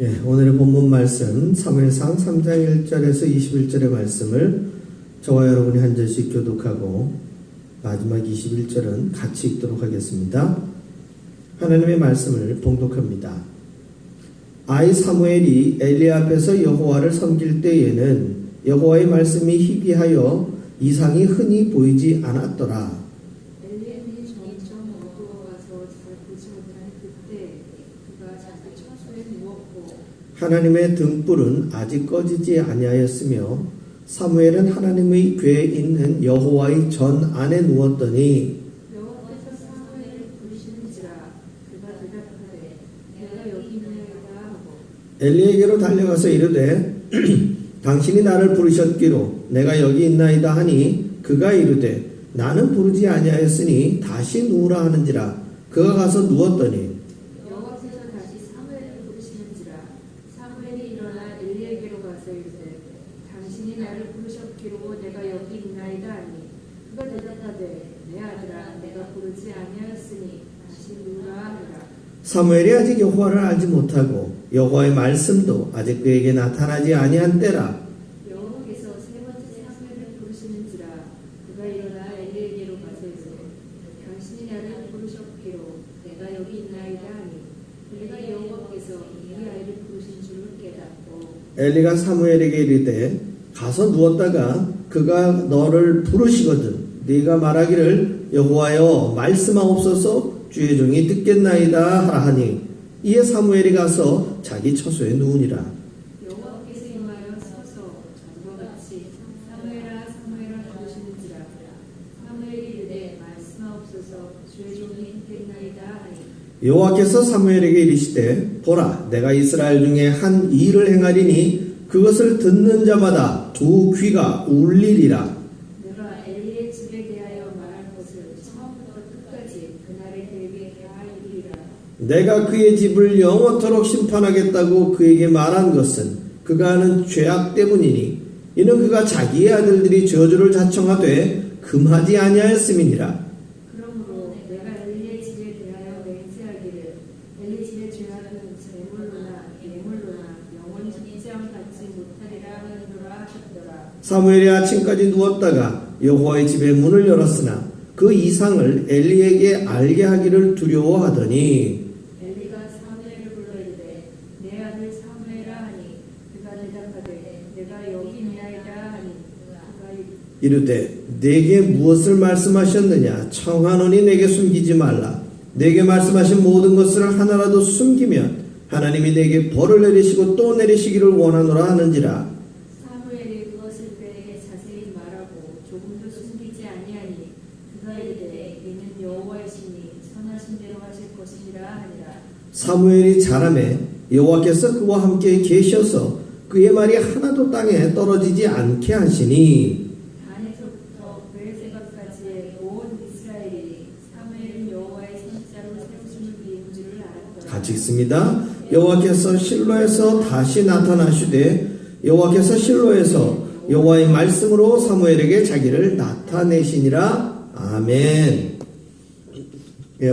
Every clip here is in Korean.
오늘의 본문 말씀 사무엘상 3장 1절에서 21절의 말씀을 저와 여러분이 한 절씩 교독하고 마지막 21절은 같이 읽도록 하겠습니다. 하나님의 말씀을 봉독합니다. 아이 사무엘이 엘리 앞에서 여호와를 섬길 때에는 여호와의 말씀이 희비하여 이상이 흔히 보이지 않았더라. 하나님의 등불은 아직 꺼지지 아니하였으며 사무엘은 하나님의 궤에 있는 여호와의 전 안에 누웠더니 여호와께서 사무엘을 부르시는지라 그가 대답하되 내가 여기 있나이다 하고 엘리에게로 달려가서 이르되 당신이 나를 부르셨기로 내가 여기 있나이다 하니 그가 이르되 나는 부르지 아니하였으니 다시 누우라 하는지라 그가 가서 누웠더니 여호와께서 다시 사무엘을 부르시는지라 사무엘이 일어나 엘리에게로 가서 이르되 당신이 나를 부르셨기로 내가 여기 있나이다 하니 그가 대답하되 내 아들아 내가 부르지 아니하였으니 다시 누우라 하니라. 사무엘이 아직 여호와를 알지 못하고 여호와의 말씀도 아직 그에게 나타나지 아니한 때라. 여호와께서 세 번째 사무엘을 부르시는지라 그가 일어나 엘리에게로 가서 이르되 당신이 나를 부르셨기로 내가 여기 있나이다 하니 엘리가 여호와께서 이 아이를 부르신 줄을 깨닫고 엘리가 사무엘에게 이르되 가서 누웠다가 그가 너를 부르시거든 네가 말하기를 여호와여 말씀하옵소서 주의 종이 듣겠나이다 하라 하니 이에 사무엘이 가서 자기 처소에 누우니라. 여호와께서 임하여 서서 전과 같이 사무엘아 사무엘아 부르시는지라 사무엘이 이르되 말씀하옵소서 주의 종이 듣겠나이다 하니 여호와께서 사무엘에게 이르시되 보라 내가 이스라엘 중에 한 일을 행하리니 그것을 듣는 자마다 두 귀가 울리리라. 내가 엘리의 집에 대하여 말할 것을 처음부터 끝까지 그날에 그에게 다하리라. 내가 그의 집을 영원토록 심판하겠다고 그에게 말한 것은 그가 하는 죄악 때문이니 이는 그가 자기의 아들들이 저주를 자청하되 금하지 아니하였음이니라. 그러므로 내가 엘리의 집에 대하여 맹세하기를 엘리 집의 죄악은 재물로나 예물로나 영원히 인정 받지 못하리라 하노라 하셨더라. 사무엘이 아침까지 누웠다가 여호와의 집의 문을 열었으나 그 이상을 엘리에게 알게 하기를 두려워하더니 엘리가 사무엘을 불러 이르되 내 아들 사무엘아 하니 그가 대답하되 내가 여기 있나이다 하니 그가 이르되 내게 무엇을 말씀하셨느냐 청하노니 내게 숨기지 말라. 내게 말씀하신 모든 것을 하나라도 숨기면 하나님이 내게 벌을 내리시고 또 내리시기를 원하노라 하는지라. 사무엘이 그것을 그에게 자세히 말하고 조금도 숨기지 아니하니 그가 이르되 이는 여호와의 신이 선하신 대로 하실 것이니라 하니라. 사무엘이 자라매 여호와께서 그와 함께 계셔서 그의 말이 하나도 땅에 떨어지지 않게 하시니 단에서부터 베르세바까지의 온 이스라엘이 사무엘은 여호와의 선지자로 세우심을 비운 줄을 알았더라. 같이 읽습니다. 여호와께서 실로에서 다시 나타나시되 여호와께서 실로에서 여호와의 말씀으로 사무엘에게 자기를 나타내시니라. 아멘.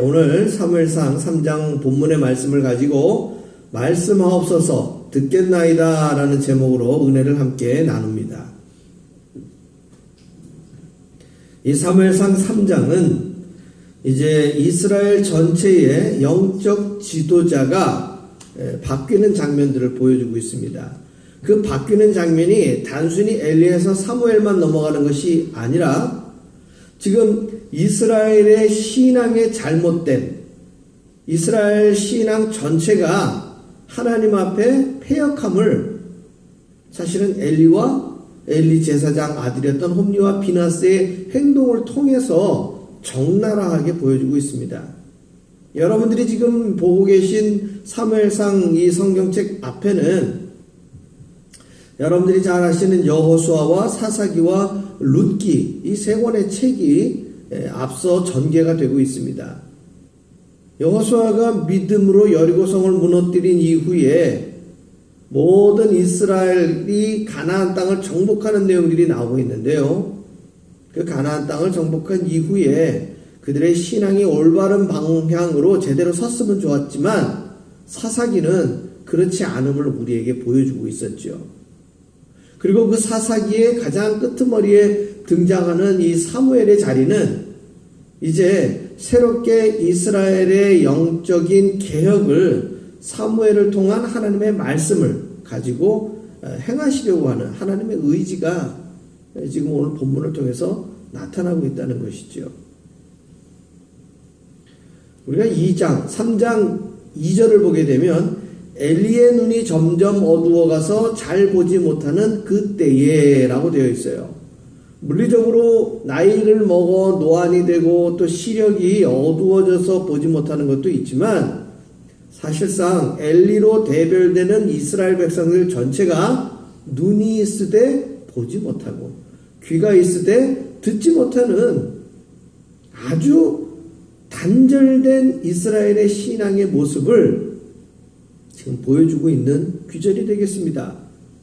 오늘 사무엘상 3장 본문의 말씀을 가지고 말씀하옵소서 듣겠나이다 라는 제목으로 은혜를 함께 나눕니다. 이 사무엘상 3장은 이제 이스라엘 전체의 영적 지도자가 바뀌는 장면들을 보여주고 있습니다. 그 바뀌는 장면이 단순히 엘리에서 사무엘만 넘어가는 것이 아니라 지금 이스라엘의 신앙의 잘못된 이스라엘 신앙 전체가 하나님 앞에 패역함을 사실은 엘리와 엘리 제사장 아들이었던 홈리와 비나스의 행동을 통해서 적나라하게 보여주고 있습니다. 여러분들이 지금 보고 계신 사무엘상 이 성경책 앞에는 여러분들이 잘 아시는 여호수아와 사사기와 룻기 이 세 권의 책이 앞서 전개가 되고 있습니다. 여호수아가 믿음으로 여리고성을 무너뜨린 이후에 모든 이스라엘이 가나안 땅을 정복하는 내용들이 나오고 있는데요. 그 가나안 땅을 정복한 이후에 그들의 신앙이 올바른 방향으로 제대로 섰으면 좋았지만 사사기는 그렇지 않음을 우리에게 보여주고 있었죠. 그리고 그 사사기의 가장 끄트머리에 등장하는 이 사무엘의 자리는 이제 새롭게 이스라엘의 영적인 개혁을 사무엘을 통한 하나님의 말씀을 가지고 행하시려고 하는 하나님의 의지가 지금 오늘 본문을 통해서 나타나고 있다는 것이죠. 우리가 3장 2절을 보게 되면 엘리의 눈이 점점 어두워가서 잘 보지 못하는 그때에 라고 되어 있어요. 물리적으로 나이를 먹어 노안이 되고 또 시력이 어두워져서 보지 못하는 것도 있지만 사실상 엘리로 대별되는 이스라엘 백성들 전체가 눈이 있으되 보지 못하고 귀가 있으되 듣지 못하는 아주 단절된 이스라엘의 신앙의 모습을 지금 보여주고 있는 귀절이 되겠습니다.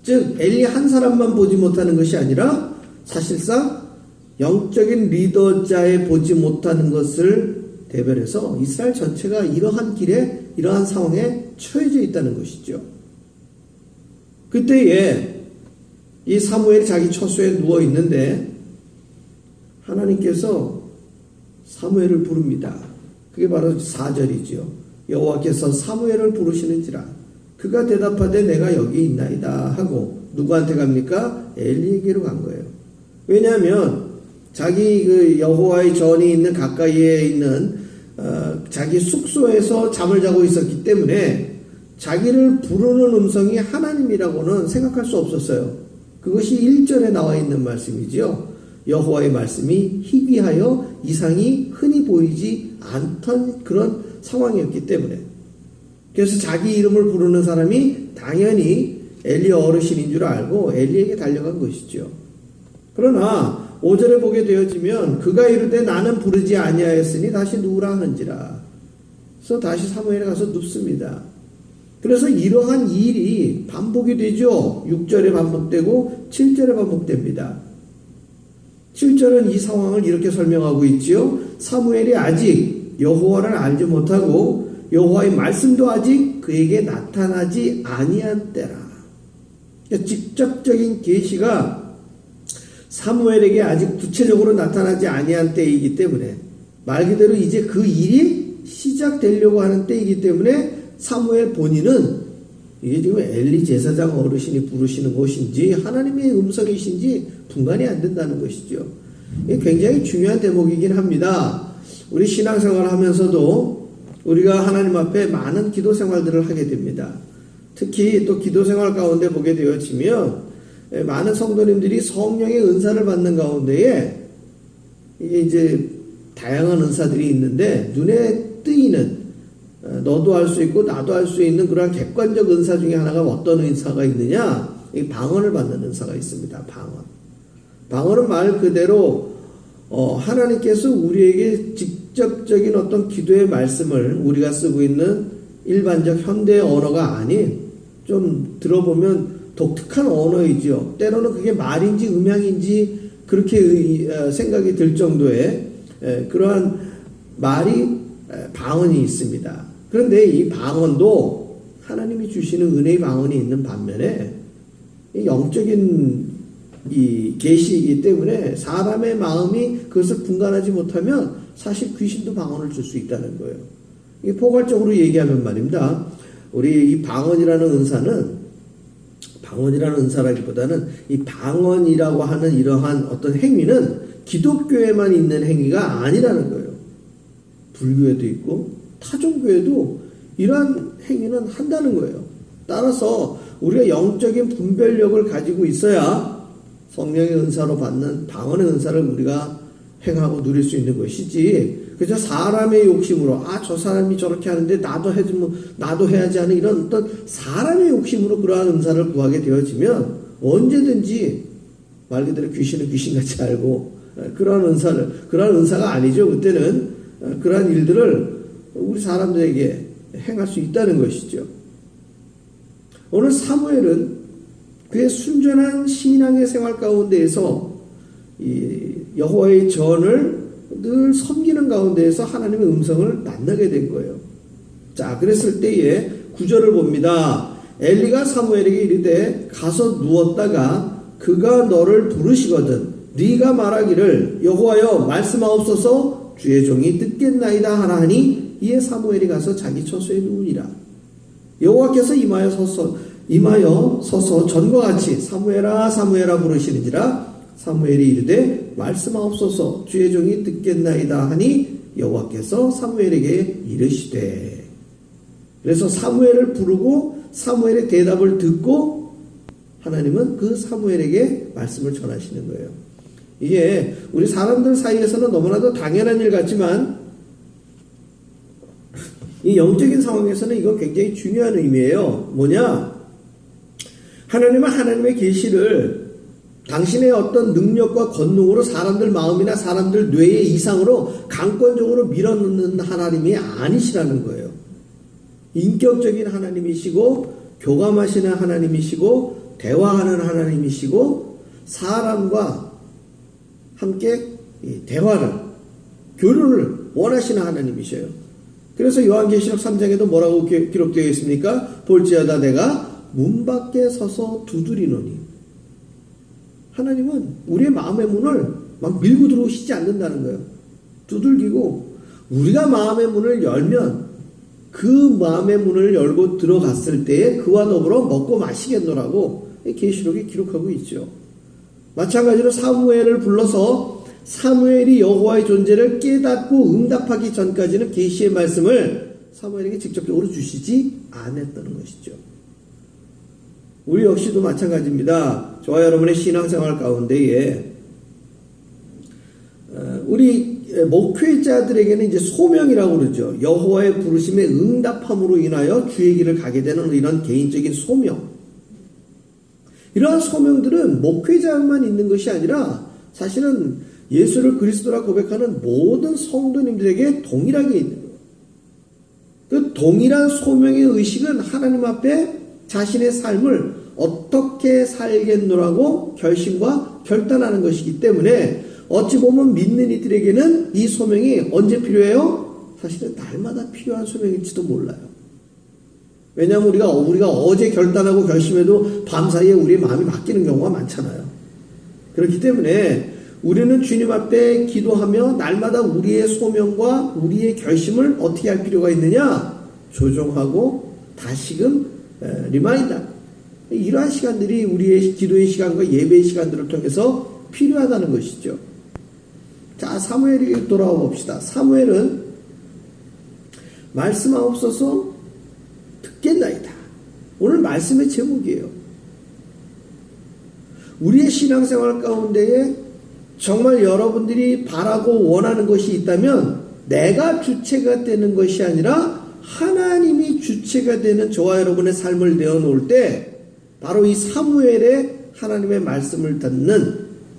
즉 엘리 한 사람만 보지 못하는 것이 아니라 사실상 영적인 리더자에 보지 못하는 것을 대별해서 이스라엘 전체가 이러한 길에 이러한 상황에 처해져 있다는 것이죠. 그때에 이 사무엘이 자기 처소에 누워 있는데 하나님께서 사무엘을 부릅니다. 그게 바로 4절이죠. 여호와께서 사무엘을 부르시는지라 그가 대답하되 내가 여기 있나이다 하고 누구한테 갑니까? 엘리에게로 간 거예요. 왜냐하면 자기 그 여호와의 전이 있는 가까이에 있는 자기 숙소에서 잠을 자고 있었기 때문에 자기를 부르는 음성이 하나님이라고는 생각할 수 없었어요. 그것이 1절에 나와 있는 말씀이지요. 여호와의 말씀이 희귀하여 이상이 흔히 보이지 않던 그런 상황이었기 때문에 그래서 자기 이름을 부르는 사람이 당연히 엘리 어르신인 줄 알고 엘리에게 달려간 것이죠. 그러나 5절에 보게 되어지면 그가 이르되 나는 부르지 아니하였으니 다시 누우라 하는지라. 그래서 다시 사무엘에 가서 눕습니다. 그래서 이러한 일이 반복이 되죠. 6절에 반복되고 7절에 반복됩니다. 7절은 이 상황을 이렇게 설명하고 있지요. 사무엘이 아직 여호와를 알지 못하고 여호와의 말씀도 아직 그에게 나타나지 아니한 때라. 그러니까 직접적인 계시가 사무엘에게 아직 구체적으로 나타나지 아니한 때이기 때문에 말 그대로 이제 그 일이 시작되려고 하는 때이기 때문에 사무엘 본인은 이게 지금 엘리 제사장 어르신이 부르시는 것인지 하나님의 음성이신지 분간이 안 된다는 것이죠. 이게 굉장히 중요한 대목이긴 합니다. 우리 신앙생활을 하면서도 우리가 하나님 앞에 많은 기도 생활들을 하게 됩니다. 특히 또 기도 생활 가운데 보게 되어지면 많은 성도님들이 성령의 은사를 받는 가운데에 이게 이제 다양한 은사들이 있는데 눈에 뜨이는 너도 할 수 있고 나도 할 수 있는 그런 객관적 은사 중에 하나가 어떤 은사가 있느냐? 이 방언을 받는 은사가 있습니다. 방언은 말 그대로 하나님께서 우리에게 직접적인 어떤 기도의 말씀을 우리가 쓰고 있는 일반적 현대 언어가 아닌 좀 들어보면 독특한 언어이죠. 때로는 그게 말인지 음향인지 그렇게 생각이 들 정도의 그러한 말이 방언이 있습니다. 그런데 이 방언도 하나님이 주시는 은혜의 방언이 있는 반면에 영적인 이 계시이기 때문에 사람의 마음이 그것을 분간하지 못하면 사실 귀신도 방언을 줄 수 있다는 거예요. 이게 포괄적으로 얘기하면 말입니다. 우리 이 방언이라는 은사라기보다는 이 방언이라고 하는 이러한 어떤 행위는 기독교에만 있는 행위가 아니라는 거예요. 불교에도 있고 타종교에도 이러한 행위는 한다는 거예요. 따라서 우리가 영적인 분별력을 가지고 있어야 성령의 은사로 받는 방언의 은사를 우리가 행하고 누릴 수 있는 것이지, 그저 사람의 욕심으로 저 사람이 저렇게 하는데 나도 해야지 하는 이런 어떤 사람의 욕심으로 그러한 은사를 구하게 되어지면 언제든지 말 그대로 귀신은 귀신같이 알고 그러한 은사가 아니죠. 그때는 그러한 일들을 우리 사람들에게 행할 수 있다는 것이죠. 오늘 사무엘은 그의 순전한 신앙의 생활 가운데에서 이 여호와의 전을 늘 섬기는 가운데에서 하나님의 음성을 만나게 된 거예요. 자, 그랬을 때에 9절을 봅니다. 엘리가 사무엘에게 이르되 가서 누웠다가 그가 너를 부르시거든 네가 말하기를 여호와여 말씀하옵소서 주의 종이 듣겠나이다 하라 하니 이에 사무엘이 가서 자기 처소에 누우니라. 여호와께서 임하여 서서 전과 같이 사무엘아 사무엘아 부르시는지라. 사무엘이 이르되 말씀하옵소서 주의 종이 듣겠나이다 하니 여호와께서 사무엘에게 이르시되. 그래서 사무엘을 부르고 사무엘의 대답을 듣고 하나님은 그 사무엘에게 말씀을 전하시는 거예요. 이게 우리 사람들 사이에서는 너무나도 당연한 일 같지만 이 영적인 상황에서는 이건 굉장히 중요한 의미예요. 뭐냐? 하나님은 하나님의 계시를 당신의 어떤 능력과 권능으로 사람들 마음이나 사람들 뇌의 이상으로 강권적으로 밀어넣는 하나님이 아니시라는 거예요. 인격적인 하나님이시고 교감하시는 하나님이시고 대화하는 하나님이시고 사람과 함께 대화를 교류를 원하시는 하나님이셔요. 그래서 요한계시록 3장에도 뭐라고 기록되어 있습니까? 볼지어다 내가 문 밖에 서서 두드리노니. 하나님은 우리의 마음의 문을 막 밀고 들어오시지 않는다는 거예요. 두들기고 우리가 마음의 문을 열면 그 마음의 문을 열고 들어갔을 때에 그와 더불어 먹고 마시겠노라고 계시록에 기록하고 있죠. 마찬가지로 사무엘을 불러서 사무엘이 여호와의 존재를 깨닫고 응답하기 전까지는 계시의 말씀을 사무엘에게 직접적으로 주시지 않았다는 것이죠. 우리 역시도 마찬가지입니다. 저와 여러분의 신앙생활 가운데에 우리 목회자들에게는 이제 소명이라고 그러죠. 여호와의 부르심에 응답함으로 인하여 주의 길을 가게 되는 이런 개인적인 소명. 이러한 소명들은 목회자만 있는 것이 아니라 사실은 예수를 그리스도라 고백하는 모든 성도님들에게 동일하게 있는 거예요. 그 동일한 소명의 의식은 하나님 앞에 자신의 삶을 어떻게 살겠노라고 결심과 결단하는 것이기 때문에 어찌 보면 믿는 이들에게는 이 소명이 언제 필요해요? 사실은 날마다 필요한 소명일지도 몰라요. 왜냐하면 우리가 어제 결단하고 결심해도 밤사이에 우리의 마음이 바뀌는 경우가 많잖아요. 그렇기 때문에 우리는 주님 앞에 기도하며 날마다 우리의 소명과 우리의 결심을 어떻게 할 필요가 있느냐? 조정하고 다시금 리마인드. 이러한 시간들이 우리의 기도의 시간과 예배의 시간들을 통해서 필요하다는 것이죠. 자, 사무엘에게 돌아와 봅시다. 사무엘은 말씀하옵소서 듣겠나이다. 오늘 말씀의 제목이에요. 우리의 신앙생활 가운데에 정말 여러분들이 바라고 원하는 것이 있다면 내가 주체가 되는 것이 아니라 하나님이 주체가 되는 저와 여러분의 삶을 내어놓을 때 바로 이 사무엘의 하나님의 말씀을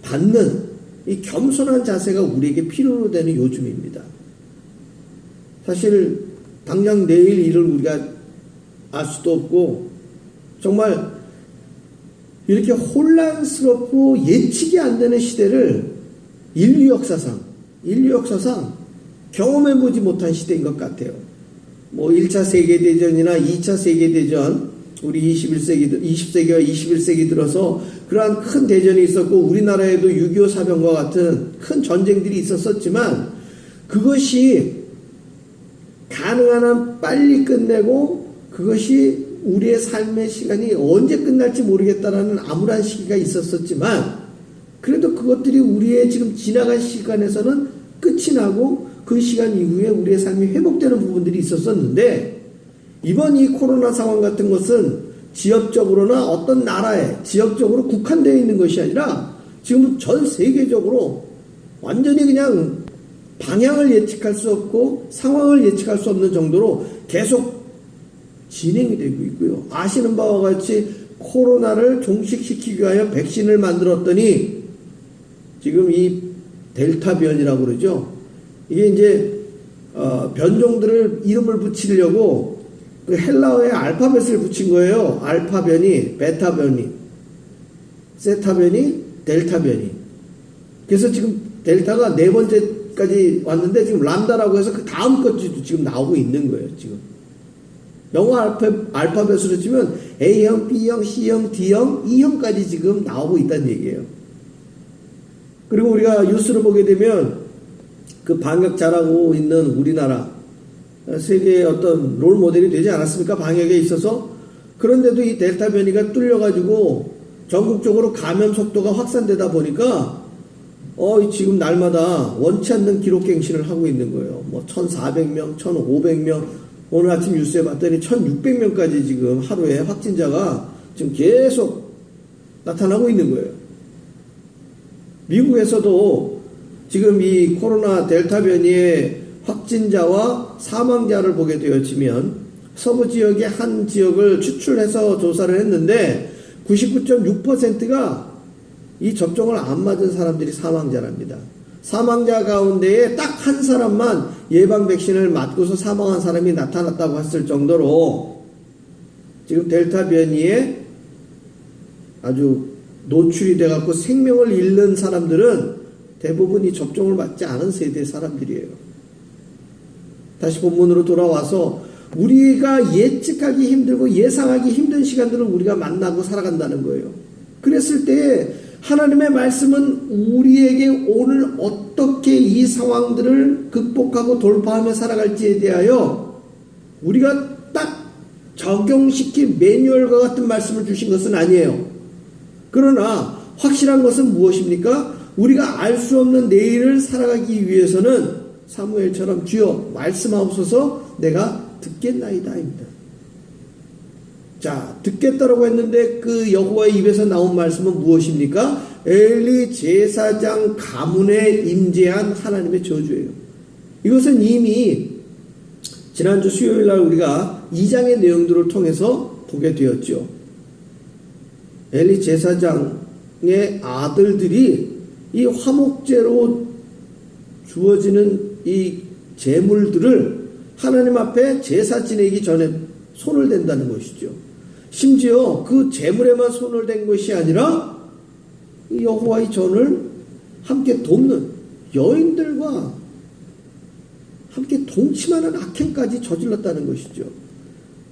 받는 이 겸손한 자세가 우리에게 필요로 되는 요즘입니다. 사실 당장 내일 일을 우리가 알 수도 없고 정말 이렇게 혼란스럽고 예측이 안 되는 시대를 인류 역사상 경험해보지 못한 시대인 것 같아요. 뭐 1차 세계대전이나 2차 세계대전, 우리 20세기와 21세기 들어서 그러한 큰 대전이 있었고 우리나라에도 6.25 사병과 같은 큰 전쟁들이 있었지만 그것이 가능한 한 빨리 끝내고 그것이 우리의 삶의 시간이 언제 끝날지 모르겠다라는 암울한 시기가 있었지만 그래도 그것들이 우리의 지금 지나간 시간에서는 끝이 나고 그 시간 이후에 우리의 삶이 회복되는 부분들이 있었는데 이번 이 코로나 상황 같은 것은 지역적으로나 어떤 나라에 지역적으로 국한되어 있는 것이 아니라 지금 전 세계적으로 완전히 그냥 방향을 예측할 수 없고 상황을 예측할 수 없는 정도로 계속 진행이 되고 있고요. 아시는 바와 같이 코로나를 종식시키기 위하여 백신을 만들었더니 지금 이 델타 변이라고 그러죠. 이게 이제 변종들을 이름을 붙이려고 그 헬라어에 알파벳을 붙인 거예요. 알파 변이, 베타 변이, 세타 변이, 델타 변이. 그래서 지금 델타가 4번째까지 왔는데 지금 람다라고 해서 그 다음 것도 지금 나오고 있는 거예요. 지금 영어 알파벳으로 치면 A형, B형, C형, D형, E형까지 지금 나오고 있다는 얘기예요. 그리고 우리가 뉴스를 보게 되면 그 방역 잘하고 있는 우리나라, 세계의 어떤 롤 모델이 되지 않았습니까? 방역에 있어서. 그런데도 이 델타 변이가 뚫려가지고 전국적으로 감염 속도가 확산되다 보니까 지금 날마다 원치 않는 기록갱신을 하고 있는 거예요. 뭐 1,400명, 1,500명, 오늘 아침 뉴스에 봤더니 1,600명까지 지금 하루에 확진자가 지금 계속 나타나고 있는 거예요. 미국에서도 지금 이 코로나 델타 변이의 확진자와 사망자를 보게 되어지면 서부 지역의 한 지역을 추출해서 조사를 했는데 99.6%가 이 접종을 안 맞은 사람들이 사망자랍니다. 사망자 가운데에 딱 한 사람만 예방 백신을 맞고서 사망한 사람이 나타났다고 했을 정도로 지금 델타 변이에 아주 노출이 돼갖고 생명을 잃는 사람들은 대부분 이 접종을 맞지 않은 세대의 사람들이에요. 다시 본문으로 돌아와서 우리가 예측하기 힘들고 예상하기 힘든 시간들을 우리가 만나고 살아간다는 거예요. 그랬을 때 하나님의 말씀은 우리에게 오늘 어떻게 이 상황들을 극복하고 돌파하며 살아갈지에 대하여 우리가 딱 적용시킨 매뉴얼과 같은 말씀을 주신 것은 아니에요. 그러나 확실한 것은 무엇입니까? 우리가 알 수 없는 내일을 살아가기 위해서는 사무엘처럼 주여 말씀하옵소서 내가 듣겠나이다입니다. 자, 듣겠다라고 했는데 그 여호와의 입에서 나온 말씀은 무엇입니까? 엘리 제사장 가문에 임재한 하나님의 저주예요. 이것은 이미 지난주 수요일 날 우리가 2장의 내용들을 통해서 보게 되었죠. 엘리 제사장의 아들들이 이 화목제로 주어지는 이 제물들을 하나님 앞에 제사 지내기 전에 손을 댄다는 것이죠. 심지어 그 제물에만 손을 댄 것이 아니라 여호와의 전을 함께 돕는 여인들과 함께 동침하는 악행까지 저질렀다는 것이죠.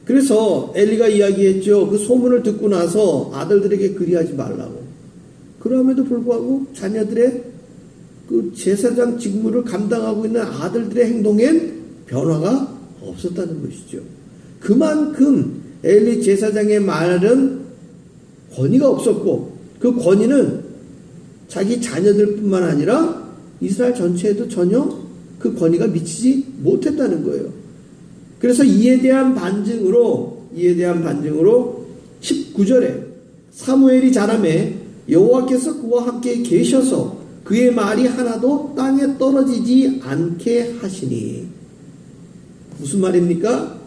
그래서 엘리가 이야기했죠. 그 소문을 듣고 나서 아들들에게 그리하지 말라고. 그럼에도 불구하고 자녀들의 그 제사장 직무를 감당하고 있는 아들들의 행동엔 변화가 없었다는 것이죠. 그만큼 엘리 제사장의 말은 권위가 없었고 그 권위는 자기 자녀들뿐만 아니라 이스라엘 전체에도 전혀 그 권위가 미치지 못했다는 거예요. 그래서 이에 대한 반증으로 19절에 사무엘이 자라매 여호와께서 그와 함께 계셔서 그의 말이 하나도 땅에 떨어지지 않게 하시니. 무슨 말입니까?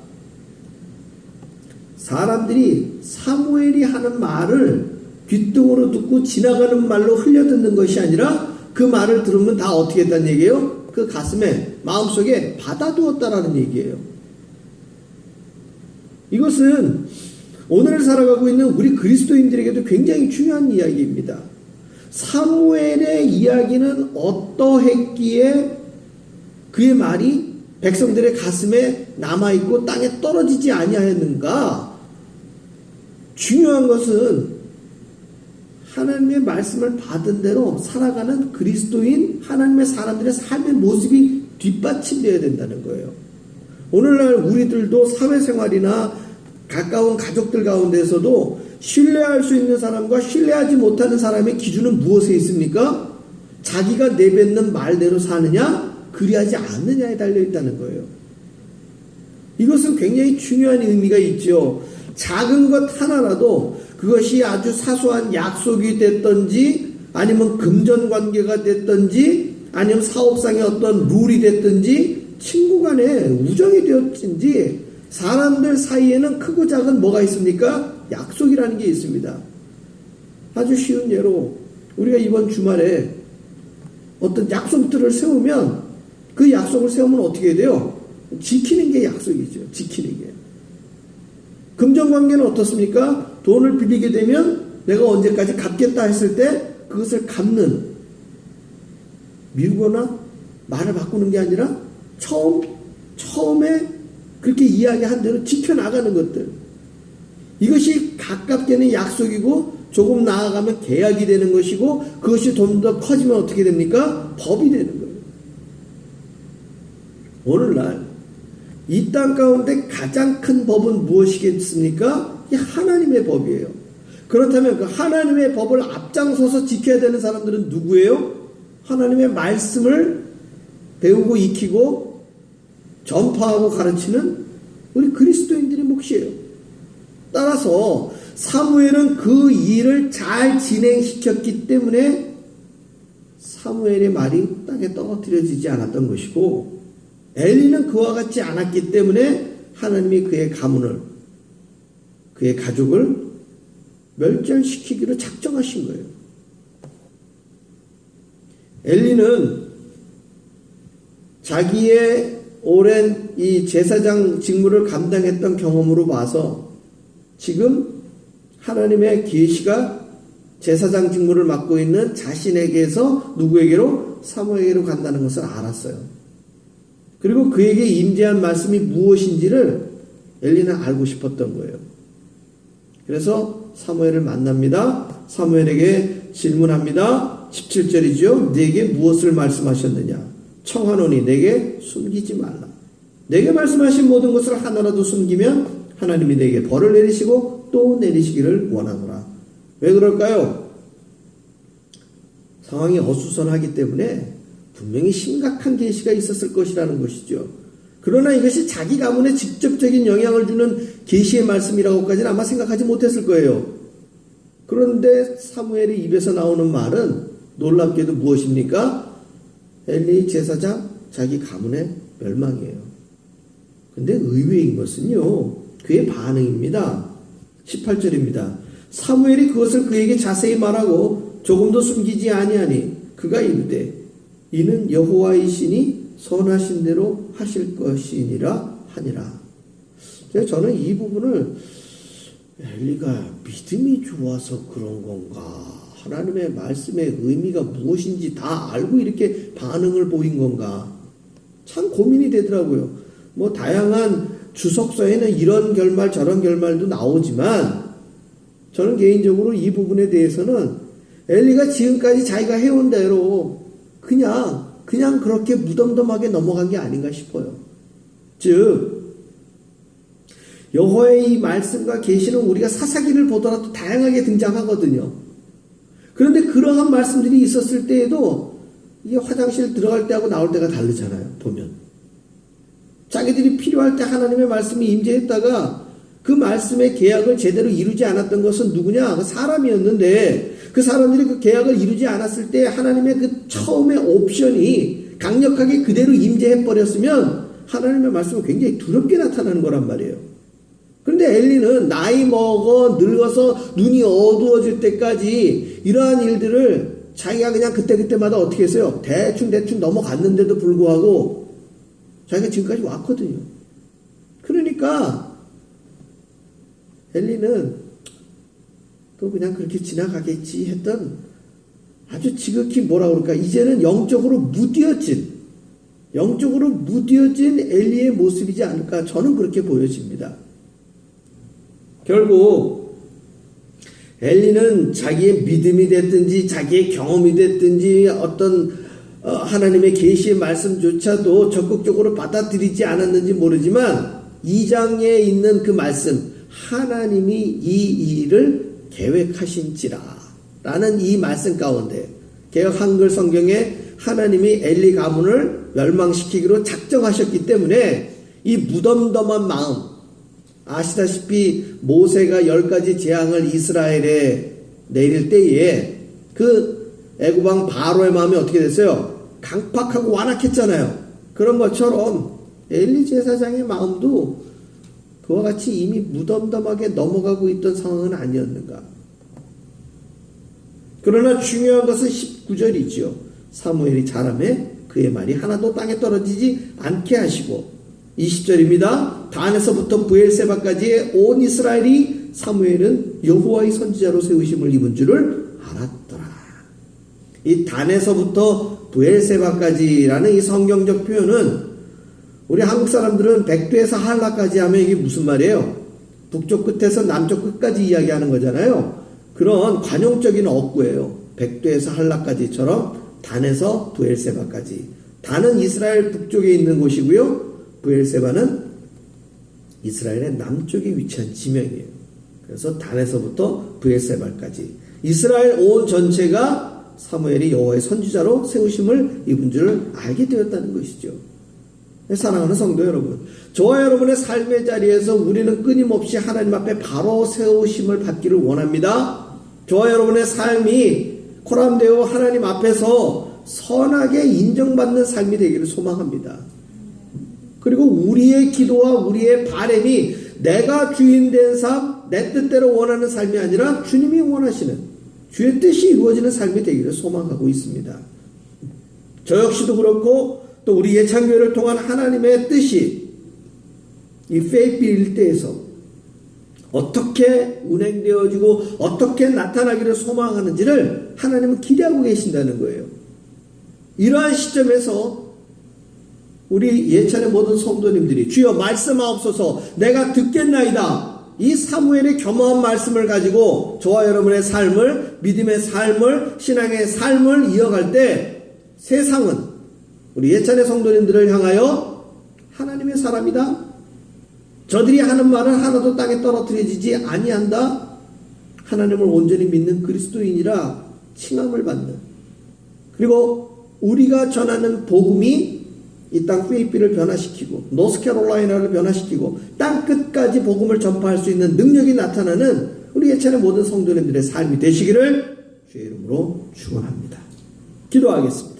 사람들이 사무엘이 하는 말을 귓등으로 듣고 지나가는 말로 흘려듣는 것이 아니라 그 말을 들으면 다 어떻게 했다는 얘기예요? 그 가슴에 마음속에 받아두었다라는 얘기예요. 이것은 오늘을 살아가고 있는 우리 그리스도인들에게도 굉장히 중요한 이야기입니다. 사무엘의 이야기는 어떠했기에 그의 말이 백성들의 가슴에 남아있고 땅에 떨어지지 아니하였는가? 중요한 것은 하나님의 말씀을 받은 대로 살아가는 그리스도인 하나님의 사람들의 삶의 모습이 뒷받침되어야 된다는 거예요. 오늘날 우리들도 사회생활이나 가까운 가족들 가운데서도 신뢰할 수 있는 사람과 신뢰하지 못하는 사람의 기준은 무엇에 있습니까? 자기가 내뱉는 말대로 사느냐, 그리하지 않느냐에 달려있다는 거예요. 이것은 굉장히 중요한 의미가 있죠. 작은 것 하나라도 그것이 아주 사소한 약속이 됐든지 아니면 금전관계가 됐든지 아니면 사업상의 어떤 룰이 됐든지 친구 간에 우정이 되었든지 사람들 사이에는 크고 작은 뭐가 있습니까? 약속이라는 게 있습니다. 아주 쉬운 예로 우리가 이번 주말에 어떤 약속들을 세우면 그 약속을 세우면 어떻게 돼요? 지키는 게 약속이죠. 지키는 게. 금전관계는 어떻습니까? 돈을 빌리게 되면 내가 언제까지 갚겠다 했을 때 그것을 갚는, 미루거나 말을 바꾸는 게 아니라 처음에 그렇게 이야기한 대로 지켜나가는 것들. 이것이 가깝게는 약속이고 조금 나아가면 계약이 되는 것이고 그것이 좀 더 커지면 어떻게 됩니까? 법이 되는 거예요. 오늘날 이 땅 가운데 가장 큰 법은 무엇이겠습니까? 이 하나님의 법이에요. 그렇다면 그 하나님의 법을 앞장서서 지켜야 되는 사람들은 누구예요? 하나님의 말씀을 배우고 익히고 전파하고 가르치는 우리 그리스도인들의 몫이에요. 따라서 사무엘은 그 일을 잘 진행시켰기 때문에 사무엘의 말이 땅에 떨어뜨려지지 않았던 것이고, 엘리는 그와 같지 않았기 때문에 하나님이 그의 가문을, 그의 가족을 멸절시키기로 작정하신 거예요. 엘리는 자기의 오랜 이 제사장 직무를 감당했던 경험으로 봐서 지금 하나님의 계시가 제사장 직무를 맡고 있는 자신에게서 누구에게로? 사무엘에게로 간다는 것을 알았어요. 그리고 그에게 임재한 말씀이 무엇인지를 엘리는 알고 싶었던 거예요. 그래서 사무엘을 만납니다. 사무엘에게 질문합니다. 17절이죠. 내게 무엇을 말씀하셨느냐? 청하노니 내게 숨기지 말라. 내게 말씀하신 모든 것을 하나라도 숨기면 하나님이 내게 벌을 내리시고 또 내리시기를 원하노라. 왜 그럴까요? 상황이 어수선하기 때문에 분명히 심각한 계시가 있었을 것이라는 것이죠. 그러나 이것이 자기 가문에 직접적인 영향을 주는 계시의 말씀이라고까지는 아마 생각하지 못했을 거예요. 그런데 사무엘의 입에서 나오는 말은 놀랍게도 무엇입니까? 엘리 제사장 자기 가문의 멸망이에요. 근데 의외인 것은요, 그의 반응입니다. 18절입니다. 사무엘이 그것을 그에게 자세히 말하고 조금도 숨기지 아니하니 그가 이르되 이는 여호와의 신이 선하신 대로 하실 것이니라 하니라. 저는 이 부분을 엘리가 믿음이 좋아서 그런 건가, 하나님의 말씀의 의미가 무엇인지 다 알고 이렇게 반응을 보인 건가, 참 고민이 되더라고요. 뭐 다양한 주석서에는 이런 결말 저런 결말도 나오지만 저는 개인적으로 이 부분에 대해서는 엘리가 지금까지 자기가 해온 대로 그냥 그렇게 무덤덤하게 넘어간 게 아닌가 싶어요. 즉 여호와의 이 말씀과 계시는 우리가 사사기를 보더라도 다양하게 등장하거든요. 그런데 그러한 말씀들이 있었을 때에도 이게 화장실 들어갈 때하고 나올 때가 다르잖아요. 보면 자기들이 필요할 때 하나님의 말씀이 임재했다가 그 말씀의 계약을 제대로 이루지 않았던 것은 누구냐? 그 사람이었는데 그 사람들이 그 계약을 이루지 않았을 때 하나님의 그 처음의 옵션이 강력하게 그대로 임재해버렸으면 하나님의 말씀은 굉장히 두렵게 나타나는 거란 말이에요. 그런데 엘리는 나이 먹어 늙어서 눈이 어두워질 때까지 이러한 일들을 자기가 그냥 그때그때마다 어떻게 했어요? 대충 넘어갔는데도 불구하고 자기가 지금까지 왔거든요. 그러니까 엘리는 또 그냥 그렇게 지나가겠지 했던 아주 지극히 뭐라 그럴까, 이제는 영적으로 무뎌진 엘리의 모습이지 않을까, 저는 그렇게 보여집니다. 결국 엘리는 자기의 믿음이 됐든지 자기의 경험이 됐든지 어떤 하나님의 계시의 말씀조차도 적극적으로 받아들이지 않았는지 모르지만 2장에 있는 그 말씀, 하나님이 이 일을 계획하신지라 라는 이 말씀 가운데 개역 한글 성경에 하나님이 엘리 가문을 멸망시키기로 작정하셨기 때문에 이 무덤덤한 마음, 아시다시피 모세가 10가지 재앙을 이스라엘에 내릴 때에 그 애굽왕 바로의 마음이 어떻게 됐어요? 강팍하고 완악했잖아요. 그런 것처럼 엘리 제사장의 마음도 그와 같이 이미 무덤덤하게 넘어가고 있던 상황은 아니었는가. 그러나 중요한 것은 19절이지요. 사무엘이 자라매 그의 말이 하나도 땅에 떨어지지 않게 하시고, 20절입니다. 단에서부터 브엘세바까지의 온 이스라엘이 사무엘은 여호와의 선지자로 세우심을 입은 줄을 알았더라. 이 단에서부터 브엘세바까지라는 이 성경적 표현은 우리 한국 사람들은 백두에서 한라까지 하면 이게 무슨 말이에요? 북쪽 끝에서 남쪽 끝까지 이야기하는 거잖아요. 그런 관용적인 어구예요. 백두에서 할라까지처럼 단에서 브엘세바까지. 단은 이스라엘 북쪽에 있는 곳이고요. 브엘세바는 이스라엘의 남쪽에 위치한 지명이에요. 그래서 단에서부터 브엘세바까지 이스라엘 온 전체가 사무엘이 여호와의 선지자로 세우심을 입은 줄 알게 되었다는 것이죠. 사랑하는 성도 여러분, 저와 여러분의 삶의 자리에서 우리는 끊임없이 하나님 앞에 바로 세우심을 받기를 원합니다. 저와 여러분의 삶이 코람되어 하나님 앞에서 선하게 인정받는 삶이 되기를 소망합니다. 그리고 우리의 기도와 우리의 바람이 내가 주인된 삶, 내 뜻대로 원하는 삶이 아니라 주님이 원하시는 주의 뜻이 이루어지는 삶이 되기를 소망하고 있습니다. 저 역시도 그렇고 또 우리 예찬교회를 통한 하나님의 뜻이 이 페이피 일대에서 어떻게 운행되어지고 어떻게 나타나기를 소망하는지를 하나님은 기대하고 계신다는 거예요. 이러한 시점에서 우리 예찬의 모든 성도님들이 주여 말씀하옵소서 내가 듣겠나이다. 이 사무엘의 겸허한 말씀을 가지고 저와 여러분의 삶을, 믿음의 삶을, 신앙의 삶을 이어갈 때 세상은 우리 예찬의 성도님들을 향하여 하나님의 사람이다. 저들이 하는 말은 하나도 땅에 떨어뜨려지지 아니한다. 하나님을 온전히 믿는 그리스도인이라 칭함을 받는. 그리고 우리가 전하는 복음이 이 땅 페이피를 변화시키고 노스캐롤라이나를 변화시키고 땅 끝까지 복음을 전파할 수 있는 능력이 나타나는 우리 예찬의 모든 성도님들의 삶이 되시기를 주의 이름으로 축원합니다. 기도하겠습니다.